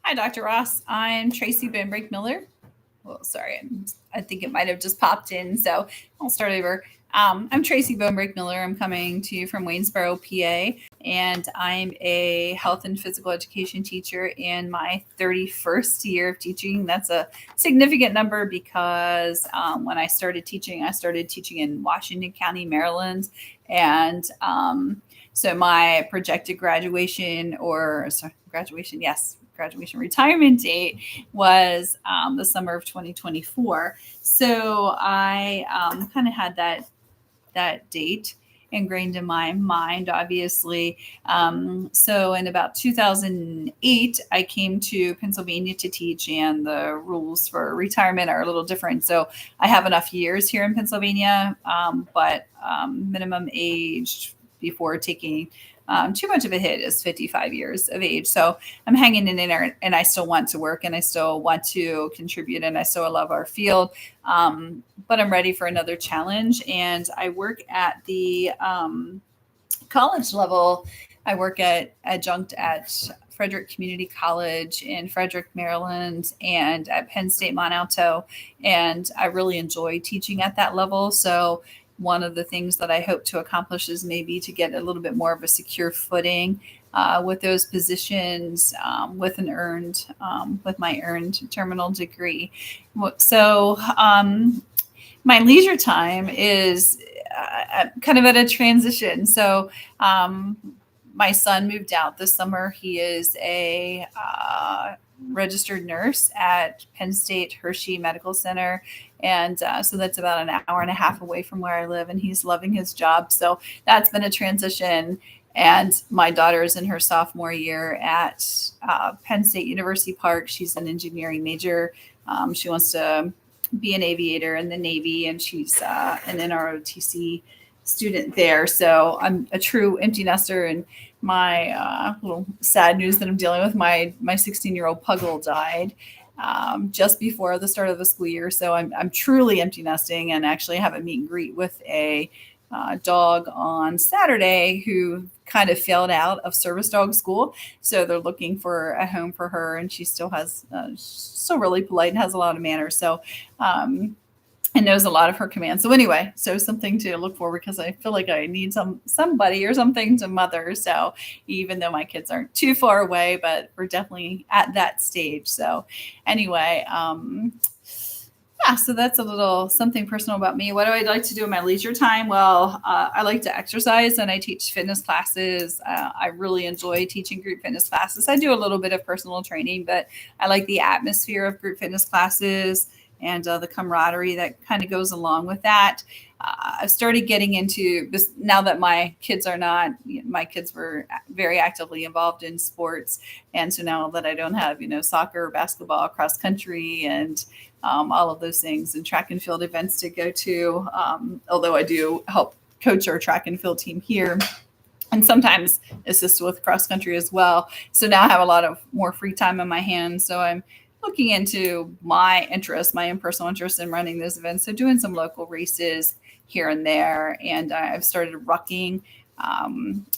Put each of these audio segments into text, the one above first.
Hi, Dr. Ross. I'm Tracy Benbrick Miller. Well, sorry, I think it might have just popped in, so I'll start over. I'm Tracy Benbrick Miller. I'm coming to you from Waynesboro, PA, and I'm a health and physical education teacher in my 31st year of teaching. That's a significant number because when I started teaching in Washington County, Maryland, and so my projected graduation or sorry, graduation, yes, graduation retirement date was the summer of 2024. So I kind of had that date ingrained in my mind, obviously. So in about 2008, I came to Pennsylvania to teach, and the rules for retirement are a little different. So I have enough years here in Pennsylvania, but minimum age before taking too much of a hit is 55 years of age. So I'm hanging in there, and I still want to work, and I still want to contribute, and I still love our field. But I'm ready for another challenge. And I work at the college level. I work at adjunct at Frederick Community College in Frederick, Maryland, and at Penn State Mont Alto. And I really enjoy teaching at that level. So one of the things that I hope to accomplish is maybe to get a little bit more of a secure footing with those positions with my earned terminal degree. So my leisure time is kind of at a transition. So um, my son moved out this summer. He is a registered nurse at Penn State Hershey Medical Center. And so that's about an hour and a half away from where I live, and he's loving his job. So that's been a transition. And my daughter is in her sophomore year at Penn State University Park. She's an engineering major. She wants to be an aviator in the Navy, and she's an NROTC student there. So I'm a true empty nester, and my little sad news that I'm dealing with, my 16-year-old puggle died just before the start of the school year. So I'm truly empty nesting, and actually have a meet and greet with a dog on Saturday who kind of failed out of service dog school. So they're looking for a home for her, and she still has, still really polite and has a lot of manners. So, and knows a lot of her commands. So anyway, so something to look for, because I feel like I need somebody or something to mother. So even though my kids aren't too far away, but we're definitely at that stage. So anyway, yeah, so that's a little something personal about me. What do I like to do in my leisure time? Well, I like to exercise, and I teach fitness classes. I really enjoy teaching group fitness classes. I do a little bit of personal training, but I like the atmosphere of group fitness classes and the camaraderie that kind of goes along with that. I've started getting into this now that my kids are not, my kids were very actively involved in sports. And so now that I don't have, soccer, basketball, cross country, and all of those things, and track and field events to go to, although I do help coach our track and field team here, and sometimes assist with cross country as well. So now I have a lot of more free time on my hands. So I'm looking into my own personal interest in running those events. So doing some local races here and there, and I've started rucking.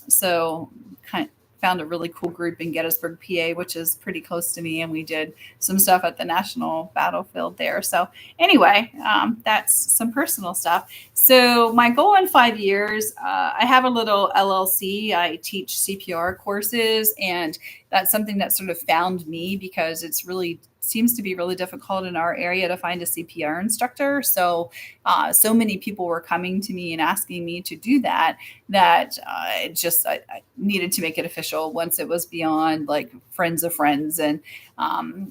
So kind found a really cool group in Gettysburg, PA, which is pretty close to me, and we did some stuff at the national battlefield there. So anyway, that's some personal stuff. So my goal in 5 years, I have a little LLC. I teach CPR courses, and that's something that sort of found me because it's really seems to be really difficult in our area to find a CPR instructor. So, so many people were coming to me and asking me to do that, that I needed to make it official once it was beyond like friends of friends. And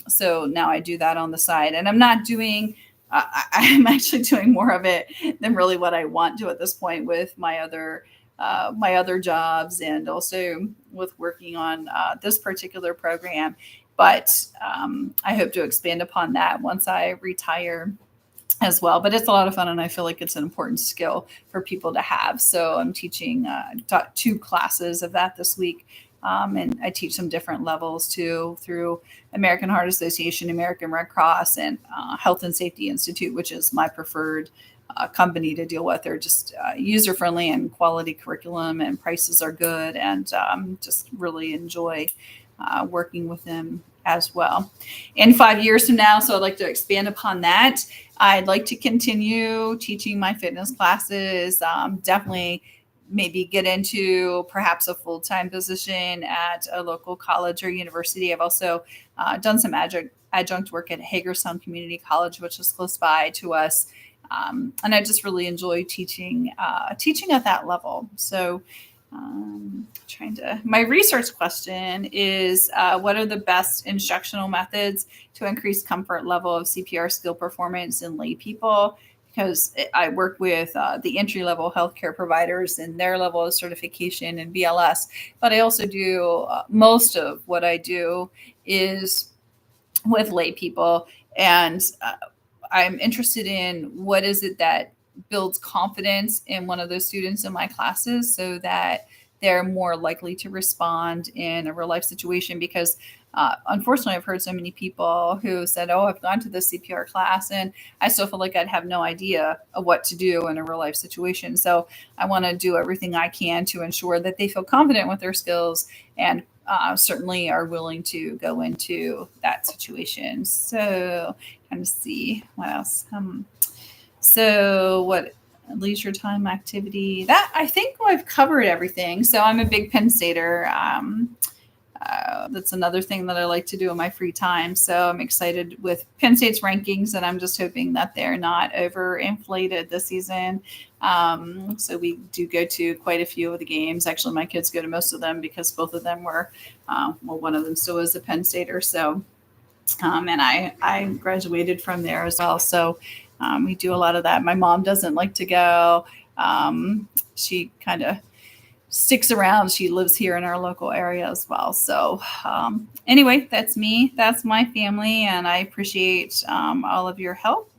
so now I do that on the side, and I'm not doing, I'm actually doing more of it than really what I want to at this point with my other jobs, and also with working on this particular program. But I hope to expand upon that once I retire as well. But it's a lot of fun, and I feel like it's an important skill for people to have. So I'm teaching taught 2 classes of that this week. And I teach some different levels too through American Heart Association, American Red Cross, and Health and Safety Institute, which is my preferred company to deal with. They're just user friendly and quality curriculum, and prices are good, and just really enjoy working with them as well. In 5 years from now, so I'd like to expand upon that. I'd like to continue teaching my fitness classes, definitely maybe get into perhaps a full-time position at a local college or university. I've also done some adjunct work at Hagerstown Community College, which is close by to us. And I just really enjoy teaching at that level. So my research question is, what are the best instructional methods to increase comfort level of CPR skill performance in lay people? Because I work with the entry level healthcare providers and their level of certification in BLS, but I also do most of what I do is with lay people. And I'm interested in what is it that builds confidence in one of those students in my classes so that they're more likely to respond in a real life situation. Because unfortunately, I've heard so many people who said, oh, I've gone to the CPR class and I still feel like I'd have no idea of what to do in a real life situation. So I want to do everything I can to ensure that they feel confident with their skills and certainly are willing to go into that situation. So kind of see what else. So what leisure time activity that I think I've covered everything. So I'm a big Penn Stater. That's another thing that I like to do in my free time. So I'm excited with Penn State's rankings, and I'm just hoping that they're not overinflated this season. So we do go to quite a few of the games. Actually, my kids go to most of them because both of them were, one of them still is a Penn Stater. So, and I graduated from there as well. So we do a lot of that. My mom doesn't like to go. She kind of sticks around. She lives here in our local area as well. So anyway, that's me. That's my family. And I appreciate all of your help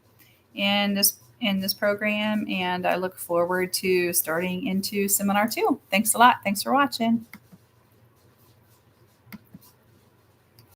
in this program. And I look forward to starting into Seminar 2. Thanks a lot. Thanks for watching.